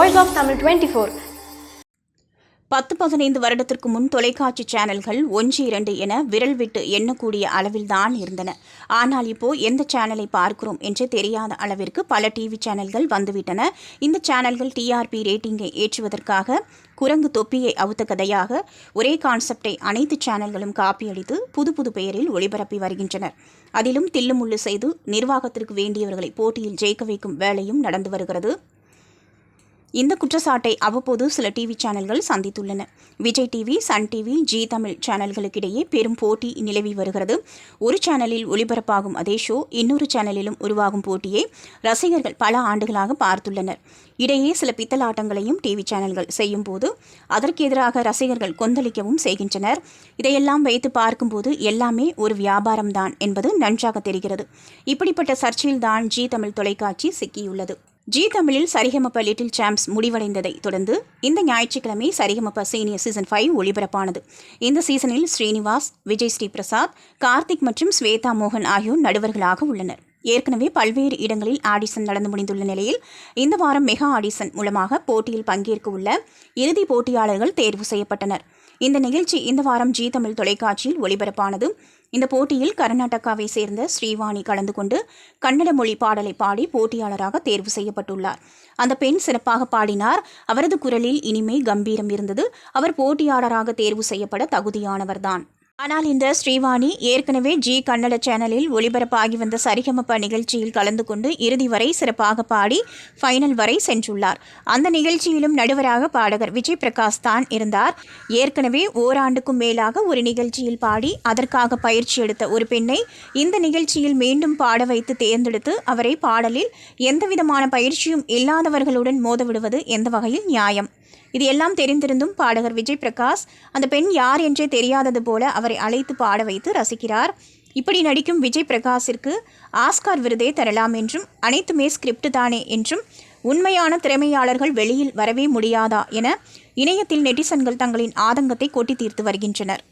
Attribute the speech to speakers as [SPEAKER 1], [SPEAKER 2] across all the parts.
[SPEAKER 1] Voice of Tamil 24.
[SPEAKER 2] 10-15 வருடத்திற்கு முன் தொலைக்காட்சி சேனல்கள் 1-2 என விரல் விட்டு எண்ணக்கூடிய அளவில்தான் இருந்தன. ஆனால் இப்போ எந்த சேனலை பார்க்கிறோம் என்று தெரியாத அளவிற்கு பல டிவி சேனல்கள் வந்துவிட்டன. இந்த சேனல்கள் டிஆர்பி ரேட்டிங்கை ஏற்றுவதற்காக குரங்கு தொப்பியை அவுத்த கதையாக ஒரே கான்செப்டை அனைத்து சேனல்களும் காப்பியடித்து புது புது பெயரில் ஒளிபரப்பி வருகின்றனர். அதிலும் தில்லுமுள்ளு செய்து நிர்வாகத்திற்கு வேண்டியவர்களை போட்டியில் ஜெயிக்க வைக்கும் வேலையும் நடந்து வருகிறது. இந்த குற்றச்சாட்டை அவ்வப்போது சில டிவி சேனல்கள் சந்தித்துள்ளன. Vijay TV, Sun TV, Zee Tamil சேனல்களுக்கிடையே பெரும் போட்டி நிலவி வருகிறது. ஒரு சேனலில் ஒளிபரப்பாகும் அதே ஷோ இன்னொரு சேனலிலும் உருவாகும் போட்டியை ரசிகர்கள் பல ஆண்டுகளாக பார்த்துள்ளனர். இடையே சில பித்தலாட்டங்களையும் டிவி சேனல்கள் செய்யும் போது அதற்கு எதிராக ரசிகர்கள் கொந்தளிக்கவும் செய்கின்றனர். இதையெல்லாம் வைத்து பார்க்கும்போது எல்லாமே ஒரு வியாபாரம்தான் என்பது நன்றாக தெரிகிறது. இப்படிப்பட்ட சர்ச்சையில்தான் ஜி தமிழ் தொலைக்காட்சி சிக்கியுள்ளது. ஜி தமிழில் சரிகமப லிட்டில் சாம்ப்ஸ் முடிவடைந்ததை தொடர்ந்து இந்த ஞாயிற்றுக்கிழமை சரிகமப சீனியர் சீசன் 5 ஒளிபரப்பானது. இந்த சீசனில் ஸ்ரீனிவாஸ், விஜய் ஸ்ரீ பிரசாத், கார்த்திக் மற்றும் ஸ்வேதா மோகன் ஆகியோர் நடுவர்களாக உள்ளனர். ஏற்கனவே பல்வேறு இடங்களில் ஆடிஷன் நடந்து முடிந்துள்ள நிலையில் இந்த வாரம் மெகா ஆடிஷன் மூலமாக போட்டியில் பங்கேற்க உள்ள இறுதி போட்டியாளர்கள் தேர்வு செய்யப்பட்டனர். இந்த நிகழ்ச்சி இந்த வாரம் ஜி தமிழ் தொலைக்காட்சியில் ஒளிபரப்பானது. இந்த போட்டியில் கர்நாடகாவை சேர்ந்த ஸ்ரீவாணி கலந்து கொண்டு கன்னட மொழி பாடலை பாடி போட்டியாளராக தேர்வு செய்யப்பட்டுள்ளார். அந்த பெண் சிறப்பாக பாடினார். அவரது குரலில் இனிமை, கம்பீரம் இருந்தது. அவர் போட்டியாளராக தேர்வு செய்யப்பட தகுதியானவர்தான். ஆனால் இந்த ஸ்ரீவாணி ஏற்கனவே ஜி கன்னட சேனலில் ஒளிபரப்பாகி வந்த சரிகமப நிகழ்ச்சியில் கலந்து கொண்டு இறுதி வரை சிறப்பாக பாடி ஃபைனல் வரை சென்றுள்ளார். அந்த நிகழ்ச்சியிலும் நடுவராக பாடகர் விஜய் பிரகாஷ் தான் இருந்தார். ஏற்கனவே ஓராண்டுக்கும் மேலாக ஒரு நிகழ்ச்சியில் பாடி அதற்காக பயிற்சி எடுத்த ஒரு பெண்ணை இந்த நிகழ்ச்சியில் மீண்டும் பாட வைத்து தேர்ந்தெடுத்து அவரை பாடலில் எந்தவிதமான பயிற்சியும் இல்லாதவர்களுடன் மோதவிடுவது எந்த வகையில் நியாயம்? இது எல்லாம் தெரிந்திருந்தும் பாடகர் விஜய் பிரகாஷ் அந்த பெண் யார் என்றே தெரியாதது போல அவரை அழைத்து பாட வைத்து ரசிக்கிறார். இப்படி நடிக்கும் விஜய் பிரகாஷிற்கு ஆஸ்கார் விருதே தரலாம் என்றும், அனைத்துமே ஸ்கிரிப்ட் தானே என்றும், உண்மையான திறமையாளர்கள் வெளியில் வரவே முடியாதா என இணையத்தில் நெட்டிசன்கள் தங்களின் ஆதங்கத்தை கொட்டி தீர்த்து வருகின்றனர்.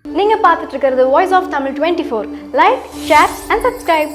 [SPEAKER 1] நீங்க பார்த்துட்டு இருக்கிறது Voice of Tamil 24. Like, share and subscribe.